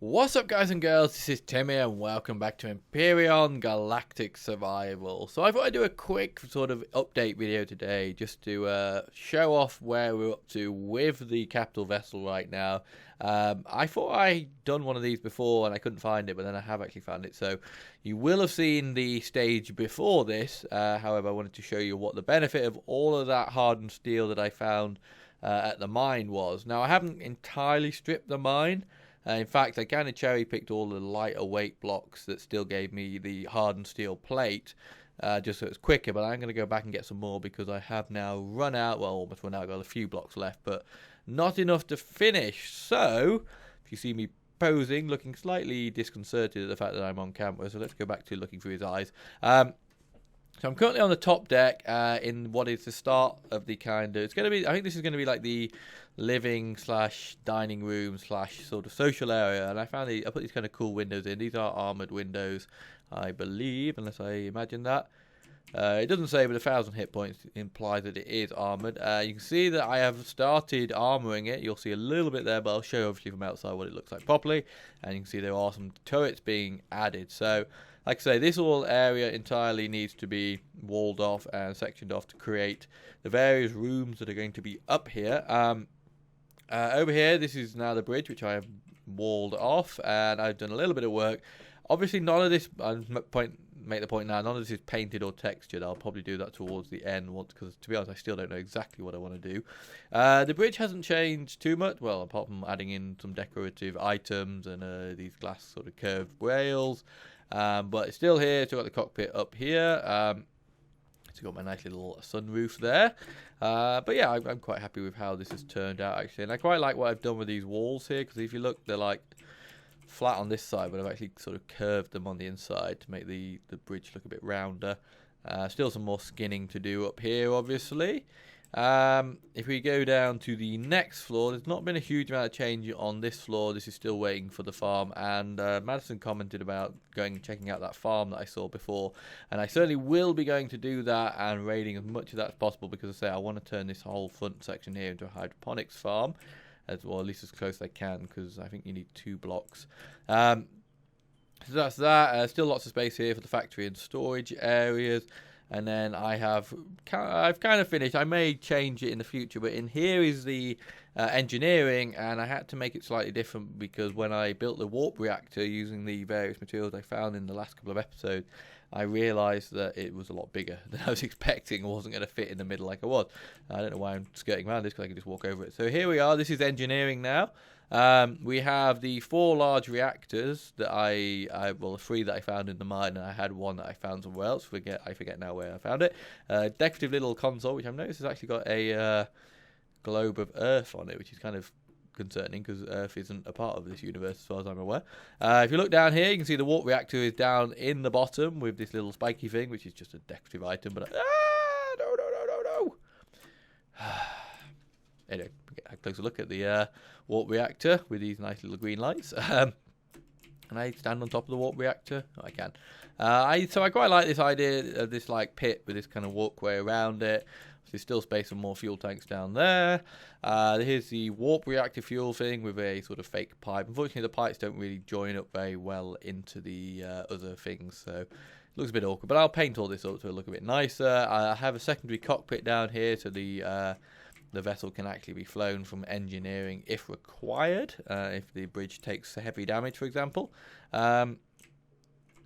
What's up, guys and girls? This is Timmy and welcome back to Empyrion Galactic Survival. So I thought I'd do a quick sort of update video today just to show off where we're up to with the capital vessel right now. I thought I'd done one of these before and I couldn't find it, but then I have actually found it. So you will have seen the stage before this. However, I wanted to show you what the benefit of all of that hardened steel that I found at the mine was. Now, I haven't entirely stripped the mine. In fact, I kind of cherry-picked all the lighter weight blocks that still gave me the hardened steel plate, just so it's quicker. But I'm going to go back and get some more because I have now run out, well, almost run out. I've got a few blocks left, but not enough to finish. So, if you see me posing, looking slightly disconcerted at the fact that I'm on camera, so let's go back to looking through his eyes. So I'm currently on the top deck in what is the start of the kind of... It's going to be... I think this is going to be like the living slash dining room slash sort of social area. And I put these kind of cool windows in. These are armoured windows, I believe, unless I imagine that. It doesn't say, but 1,000 hit points implies that it is armoured. You can see that I have started armouring it. You'll see a little bit there, but I'll show obviously from outside what it looks like properly. And you can see there are some turrets being added. So... like I say, this whole area entirely needs to be walled off and sectioned off to create the various rooms that are going to be up here. Over here, this is now the bridge, which I have walled off, and I've done a little bit of work. Obviously, none of this, I'll make the point now, none of this is painted or textured. I'll probably do that towards the end, because to be honest, I still don't know exactly what I want to do. The bridge hasn't changed too much, well, apart from adding in some decorative items and these glass sort of curved rails. But it's still here. So I've got the cockpit up here. It's got my nice little sunroof there. But yeah, I'm quite happy with how this has turned out, actually. And I quite like what I've done with these walls here, because if you look, they're like flat on this side, but I've actually sort of curved them on the inside to make the bridge look a bit rounder. Still some more skinning to do up here, obviously. If we go down to the next floor, there's not been a huge amount of change on this floor. This is still waiting for the farm, and Madison commented about going and checking out that farm that I saw before, and I certainly will be going to do that and raiding as much of that as possible, because I say I want to turn this whole front section here into a hydroponics farm, as well, at least as close as I can, because I think you need 2 blocks. So that's that. Still lots of space here for the factory and storage areas. And then I've kind of finished. I may change it in the future, but in here is the engineering, and I had to make it slightly different because when I built the warp reactor using the various materials I found in the last couple of episodes, I realised that it was a lot bigger than I was expecting. It wasn't going to fit in the middle like I was. I don't know why I'm skirting around this, because I can just walk over it. So here we are. This is engineering now. We have the 4 large reactors that well, 3 that I found in the mine, and I had 1 that I found somewhere else. I forget now where I found it. Decorative little console, which I've noticed has actually got a globe of Earth on it, which is kind of concerning because Earth isn't a part of this universe as far as I'm aware. If you look down here, you can see the warp reactor is down in the bottom with this little spiky thing, which is just a decorative item. But no. Anyway, get a closer look at the warp reactor with these nice little green lights. Can I stand on top of the warp reactor? Oh, I can. So I quite like this idea of this like pit with this kind of walkway around it. There's still space for more fuel tanks down there. Here's the warp reactor fuel thing with a sort of fake pipe. Unfortunately, the pipes don't really join up very well into the other things, so it looks a bit awkward. But I'll paint all this up to look a bit nicer. I have a secondary cockpit down here, so the vessel can actually be flown from engineering if required, if the bridge takes heavy damage, for example.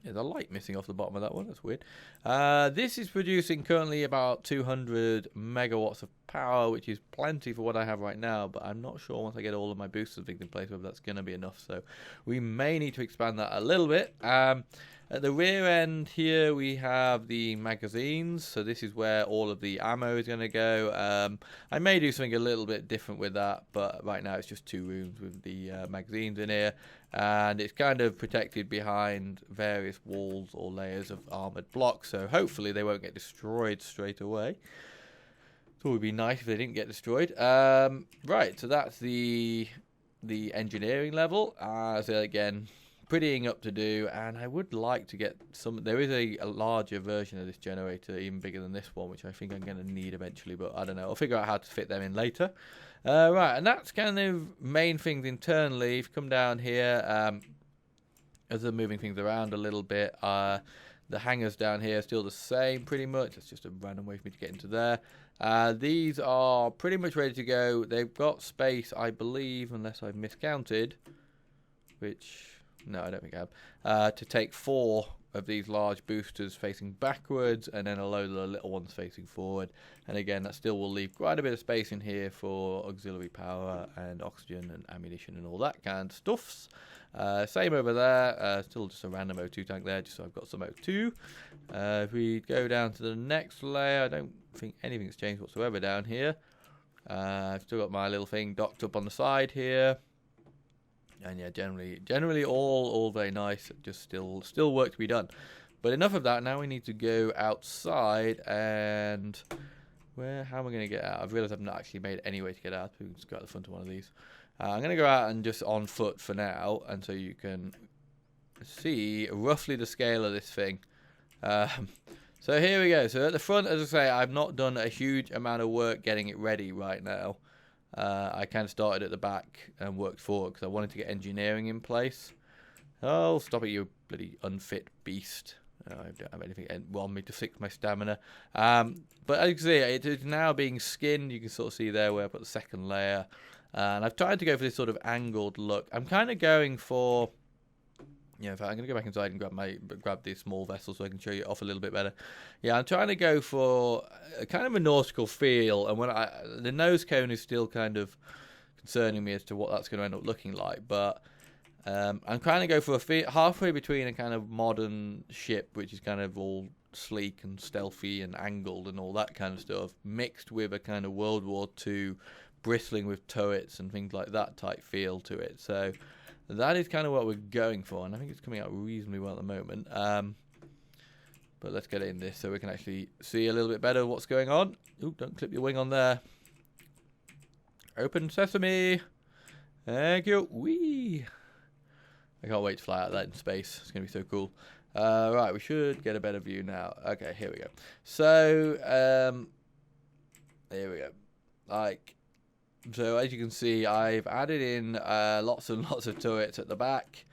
There's a light missing off the bottom of that one. That's weird. This is producing currently about 200 megawatts of power, which is plenty for what I have right now, but I'm not sure once I get all of my boosters and things in place whether that's going to be enough, so we may need to expand that a little bit. At the rear end here we have the magazines, so this is where all of the ammo is going to go. I may do something a little bit different with that, but right now it's just 2 rooms with the magazines in here, and it's kind of protected behind various walls or layers of armoured blocks, so hopefully they won't get destroyed straight away. So it would be nice if they didn't get destroyed. Right, so that's the engineering level. So again, prettying up to do, and I would like to get some. There is a larger version of this generator, even bigger than this one, which I think I'm going to need eventually, but I don't know. I'll figure out how to fit them in later. Right, and that's kind of main things internally. If you come down here, as they're moving things around a little bit, the hangars down here are still the same pretty much. It's just a random way for me to get into there. These are pretty much ready to go. They've got space, I believe, unless I've miscounted, which, no, I don't think I have, to take 4 of these large boosters facing backwards and then a load of the little ones facing forward. And again, that still will leave quite a bit of space in here for auxiliary power and oxygen and ammunition and all that kind of stuffs. Same over there, still just a random O2 tank there, just so I've got some O2. If we go down to the next layer, I don't think anything's changed whatsoever down here. I've still got my little thing docked up on the side here. And yeah, generally all very nice. Just still work to be done. But enough of that. Now we need to go outside. And how am I going to get out? I've realised I've not actually made any way to get out. We can just go out the front of one of these. I'm going to go out and just on foot for now, and so you can see roughly the scale of this thing. So here we go. So at the front, as I say, I've not done a huge amount of work getting it ready right now. I kind of started at the back and worked forward because I wanted to get engineering in place. Oh, stop it, you bloody unfit beast. I don't have anything on me to fix my stamina. But as you can see, it is now being skinned. You can sort of see there where I put the second layer. And I've tried to go for this sort of angled look. I'm kind of going for... Yeah, in fact, I'm going to go back inside and grab these small vessels so I can show you off a little bit better. Yeah, I'm trying to go for a kind of a nautical feel, and the nose cone is still kind of concerning me as to what that's going to end up looking like. But I'm trying to go for a halfway between a kind of modern ship, which is kind of all sleek and stealthy and angled and all that kind of stuff, mixed with a kind of World War II bristling with turrets and things like that type feel to it. So that is kind of what we're going for, and I think it's coming out reasonably well at the moment. But let's get in this so we can actually see a little bit better what's going on. Ooh, don't clip your wing on there. Open sesame. Thank you. Whee! I can't wait to fly out that in space. It's going to be so cool. Right, we should get a better view now. Okay, here we go. So, here we go. So as you can see, I've added in lots and lots of turrets at the back.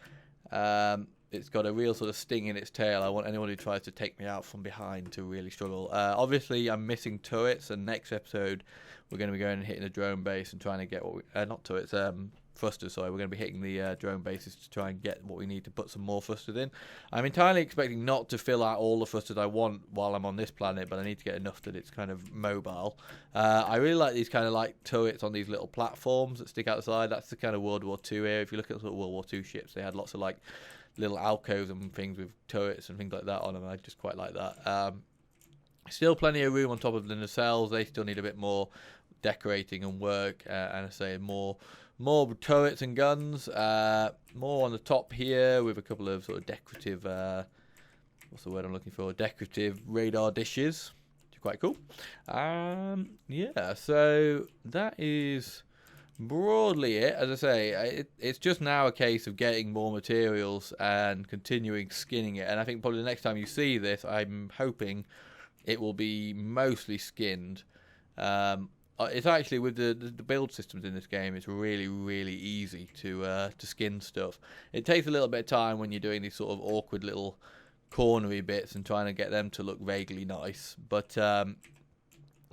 It's got a real sort of sting in its tail. I want anyone who tries to take me out from behind to really struggle. Obviously, I'm missing turrets, and next episode we're going to be going and hitting a drone base and trying to get what we... not turrets, thrusters, sorry. We're going to be hitting the drone bases to try and get what we need to put some more thrusters in. I'm entirely expecting not to fill out all the thrusters I want while I'm on this planet, but I need to get enough that it's kind of mobile. I really like these kind of like turrets on these little platforms that stick out the side. That's the kind of World War II era. If you look at sort of World War II ships, they had lots of like little alcoves and things with turrets and things like that on them. I just quite like that. Still plenty of room on top of the nacelles. They still need a bit more decorating and work, and I say more turrets and guns, more on the top here with a couple of sort of decorative, what's the word I'm looking for? Decorative radar dishes, which are quite cool. Yeah, so that is broadly it. As I say, it's just now a case of getting more materials and continuing skinning it. And I think probably the next time you see this, I'm hoping it will be mostly skinned. It's actually, with the build systems in this game, it's really, really easy to skin stuff. It takes a little bit of time when you're doing these sort of awkward little cornery bits and trying to get them to look vaguely nice. But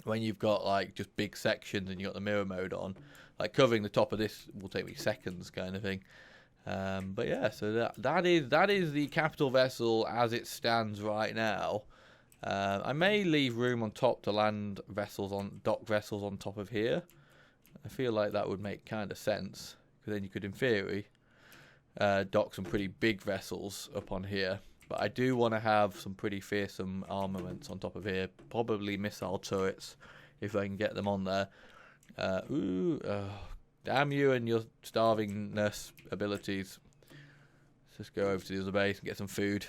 when you've got like just big sections and you've got the mirror mode on, like covering the top of this will take me seconds kind of thing. But yeah, so that is the capital vessel as it stands right now. I may leave room on top to land dock vessels on top of here. I feel like that would make kind of sense, because then you could, in theory, dock some pretty big vessels up on here. But I do want to have some pretty fearsome armaments on top of here, probably missile turrets, if I can get them on there. Damn you and your starvingness abilities. Let's just go over to the other base and get some food.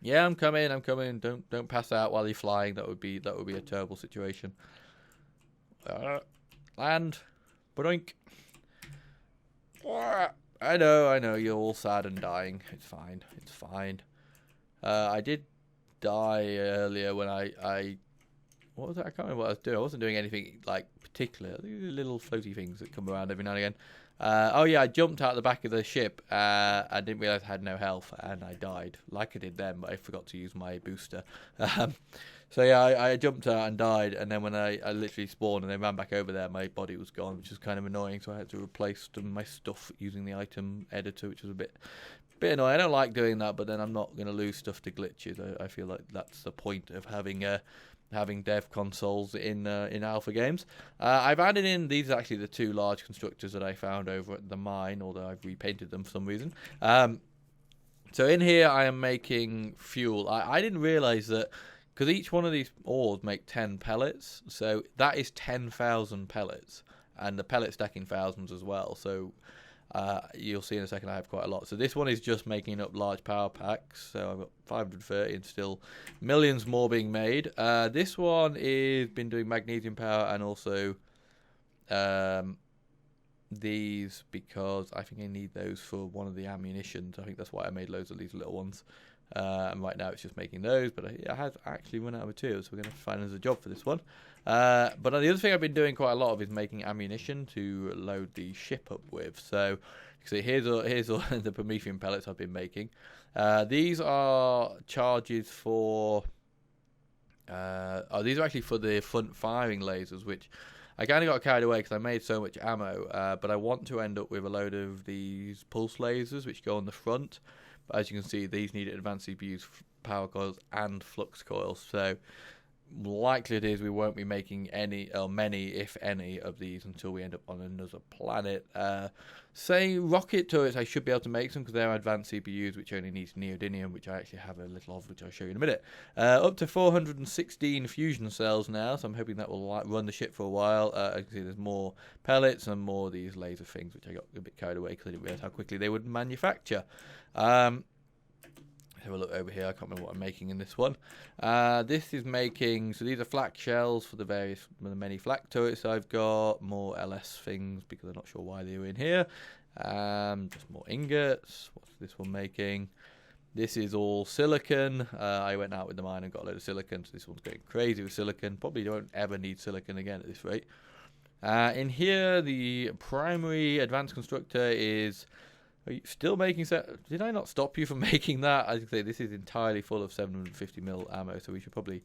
Yeah, I'm coming. Don't pass out while you're flying. That would be a terrible situation. Land. Boink. I know, you're all sad and dying. It's fine, it's fine. I did die earlier when I what was it? I can't remember what I was doing. I wasn't doing anything like particular. Little floaty things that come around every now and again. Oh yeah, I jumped out the back of the ship. I didn't realise I had no health, and I died like I did then, but I forgot to use my booster. So yeah, I jumped out and died, and then when I literally spawned and then ran back over there, my body was gone, which was kind of annoying. So I had to replace my stuff using the item editor, which was a bit annoying. I don't like doing that, but then I'm not going to lose stuff to glitches. I feel like that's the point of having dev consoles in alpha games. I've added in, these are actually the two large constructors that I found over at the mine, although I've repainted them for some reason. So in here I am making fuel. I didn't realise that, because each one of these ores make 10 pellets, so that is 10,000 pellets, and the pellet stacking thousands as well. So you'll see in a second I have quite a lot. So this one is just making up large power packs. So I've got 530 and still millions more being made. This one is been doing magnesium power and also these, because I think I need those for one of the ammunitions. I think that's why I made loads of these little ones. And right now it's just making those, but I have actually run out of materials, so we're going to find us a job for this one. But the other thing I've been doing quite a lot of is making ammunition to load the ship up with. So see, here's all the Promethean pellets I've been making. These are charges for these are actually for the front firing lasers, which I kind of got carried away because I made so much ammo, but I want to end up with a load of these pulse lasers which go on the front. But as you can see, these need advanced CPUs, power coils, and flux coils. So likelihood is we won't be making any, or many, if any, of these until we end up on another planet. Say rocket turrets, I should be able to make some because they're advanced CPUs, which only needs neodymium, which I actually have a little of, which I'll show you in a minute. Up to 416 fusion cells now, so I'm hoping that will run the ship for a while. As you can see, there's more pellets and more of these laser things, which I got a bit carried away because I didn't realize how quickly they would manufacture. Have a look over here. I can't remember what I'm making in this one. This is making, so these are flak shells for the many flak turrets I've got. More LS things because I'm not sure why they were in here. Just more ingots. What's this one making? This is all silicon. I went out with the mine and got a load of silicon, so this one's going crazy with silicon. Probably don't ever need silicon again at this rate. In here, the primary advanced constructor is... Are you still making... Did I not stop you from making that? As I say, this is entirely full of 750mm ammo, so we should probably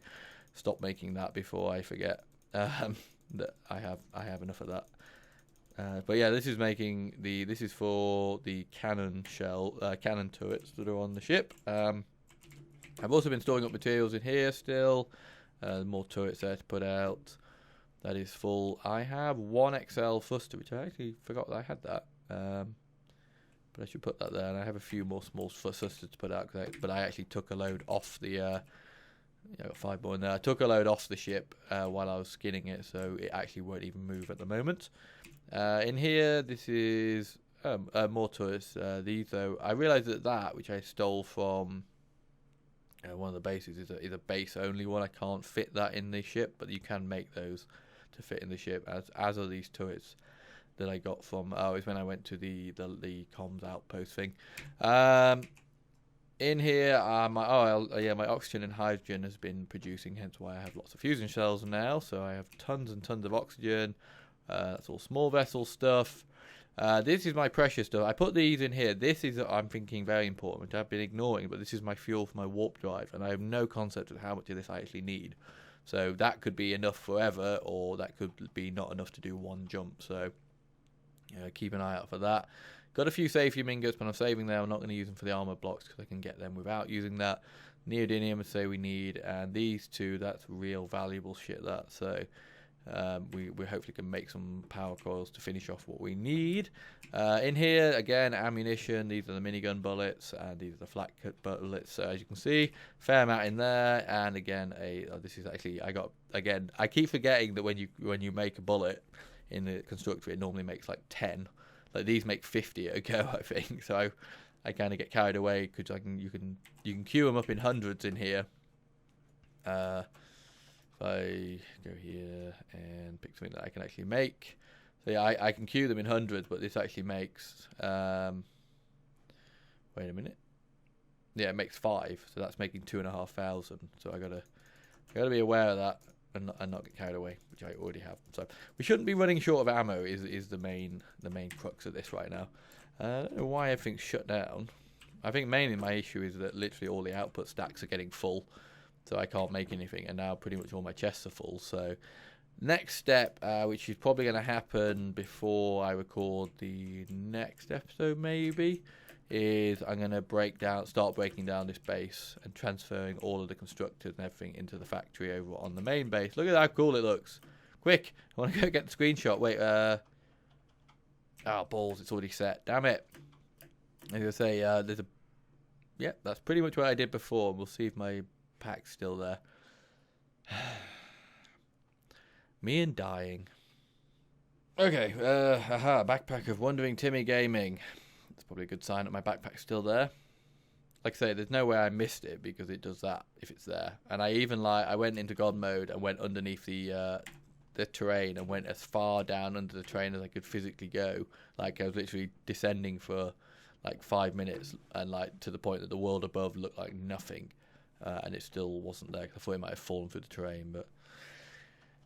stop making that before I forget that I have enough of that. But yeah, this is making this is for the cannon turrets that are on the ship. I've also been storing up materials in here still. More turrets there to put out. That is full. I have one XL fuster, which I actually forgot that I had that. But I should put that there, and I have a few more small fusters to put out. But I actually took a load off the. I got 5 more in there. I took a load off the ship while I was skinning it, so it actually won't even move at the moment. In here, this is more turrets. These though, I realised that which I stole from one of the bases is a base only one. I can't fit that in the ship, but you can make those to fit in the ship, as are these turrets that I got from, it's when I went to the comms outpost thing. In here, my oxygen and hydrogen has been producing, hence why I have lots of fusion cells now. So I have tons and tons of oxygen. That's all small vessel stuff. This is my precious stuff. I put these in here. This is, I'm thinking, very important. I've been ignoring, but this is my fuel for my warp drive, and I have no concept of how much of this I actually need. So that could be enough forever, or that could be not enough to do one jump. So keep an eye out for that. Got a few saphium ingots, but I'm saving them. I'm not going to use them for the armor blocks because I can get them without using that. Neodymium, I'd say we need, and these two, that's real valuable shit. That so we hopefully can make some power coils to finish off what we need. In here again, ammunition. These are the minigun bullets, and these are the flat cut bullets. So as you can see, fair amount in there. And again, this is actually I keep forgetting that when you make a bullet in the constructor, it normally makes like 10. Like these make 50 at a go, I think. So I kind of get carried away because you can queue them up in hundreds in here. If I go here and pick something that I can actually make, So yeah, I can queue them in hundreds, but this actually makes wait a minute. Yeah, it makes 5, so that's making 2,500. So I gotta be aware of that and not get carried away, which I already have. So we shouldn't be running short of ammo. Is the main crux of this right now. I don't know why everything's shut down. I think mainly my issue is that literally all the output stacks are getting full, so I can't make anything, and now pretty much all my chests are full. So next step, which is probably going to happen before I record the next episode maybe, is I'm going to start breaking down this base and transferring all of the constructors and everything into the factory over on the main base. Look at how cool it looks. Quick, I want to go get the screenshot. Wait, oh balls, it's already set. Damn it. As I say, there's a... Yeah, that's pretty much what I did before. We'll see if my pack's still there. Me and dying. Okay, backpack of Wandering Timmy Gaming. That's probably a good sign that my backpack's still there. Like I say, there's no way I missed it because it does that if it's there. And I even I went into God mode and went underneath the terrain and went as far down under the terrain as I could physically go. Like I was literally descending for like 5 minutes, and like to the point that the world above looked like nothing, and it still wasn't there. I thought it might have fallen through the terrain, but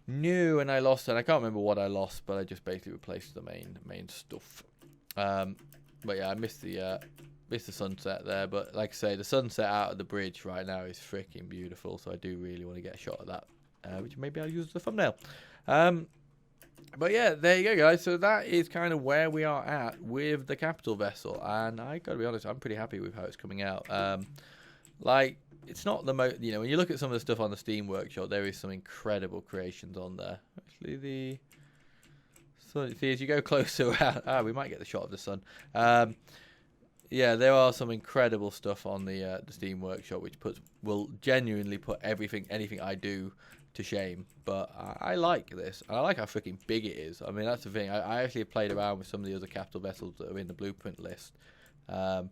no. And I lost, and I can't remember what I lost, but I just basically replaced the main stuff. But yeah, I missed the sunset there. But like I say, the sunset out of the bridge right now is freaking beautiful. So I do really want to get a shot of that, which maybe I'll use as a thumbnail. But yeah, there you go, guys. So that is kind of where we are at with the capital vessel, and I gotta be honest, I'm pretty happy with how it's coming out. Like, it's not the most, when you look at some of the stuff on the Steam Workshop, there is some incredible creations on there. Actually, so see, as you go closer out, we might get the shot of the sun. Yeah, there are some incredible stuff on the Steam Workshop, which will genuinely put anything I do to shame. But I like this, and I like how freaking big it is. I mean, that's the thing. I actually played around with some of the other capital vessels that are in the blueprint list, and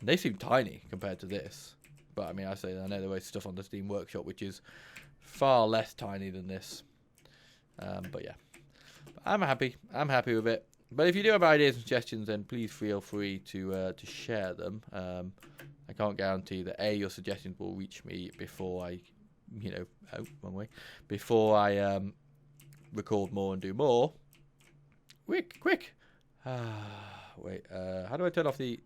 they seem tiny compared to this. But I mean, I know there is stuff on the Steam Workshop which is far less tiny than this. But yeah, I'm happy with it. But if you do have ideas and suggestions, then please feel free to share them. I can't guarantee that your suggestions will reach me before I, before I record more and do more. Quick. Wait, how do I turn off the?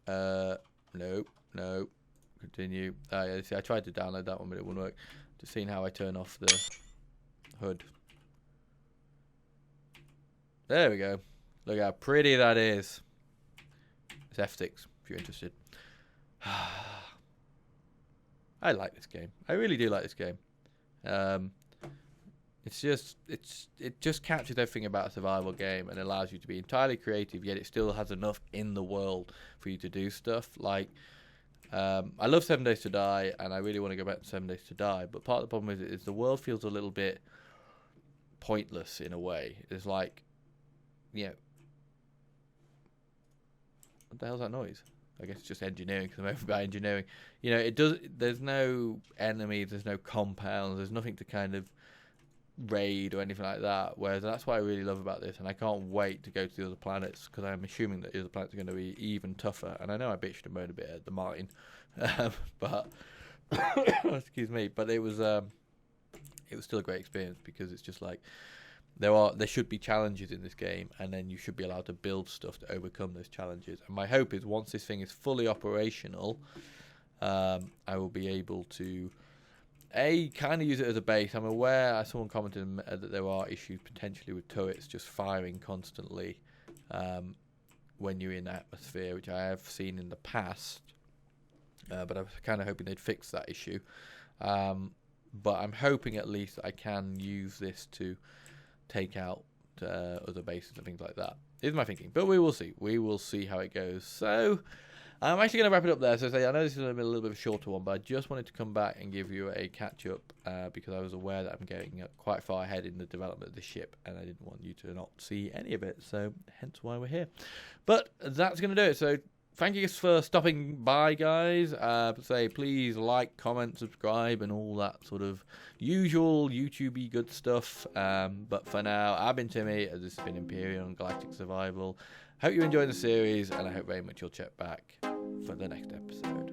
No. Continue. Yeah, see, I tried to download that one, but it wouldn't work. Just seeing how I turn off the hood. There we go. Look how pretty that is. It's F6 if you're interested. I like this game. I really do like this game. It just captures everything about a survival game and allows you to be entirely creative, yet it still has enough in the world for you to do stuff. Like, I love 7 Days to Die, and I really want to go back to 7 Days to Die, but part of the problem is the world feels a little bit pointless in a way. It's like, what the hell's that noise? I guess it's just engineering, because I'm over by engineering. There's no enemies, there's no compounds, there's nothing to kind of raid or anything like that, whereas that's what I really love about this, and I can't wait to go to the other planets, because I'm assuming that the other planets are going to be even tougher. And I know I bitched and moaned a bit at the mine, but excuse me, but it was still a great experience, because it's just like there should be challenges in this game, and then you should be allowed to build stuff to overcome those challenges. And my hope is once this thing is fully operational, I will be able to kind of use it as a base. I'm aware, someone commented that there are issues potentially with turrets just firing constantly when you're in atmosphere, which I have seen in the past, but I was kind of hoping they'd fix that issue. But I'm hoping at least I can use this to take out other bases and things like that, is my thinking. But we will see how it goes. So I'm actually going to wrap it up there. So I know this is a little bit of a shorter one, but I just wanted to come back and give you a catch up, because I was aware that I'm getting quite far ahead in the development of the ship, and I didn't want you to not see any of it. So hence why we're here. But that's going to do it. So thank you for stopping by, guys. Please like, comment, subscribe, and all that sort of usual YouTube-y good stuff. But for now, I've been Timmy. This has been Empyrion Galactic Survival. Hope you're enjoying the series, and I hope very much you'll check back for the next episode.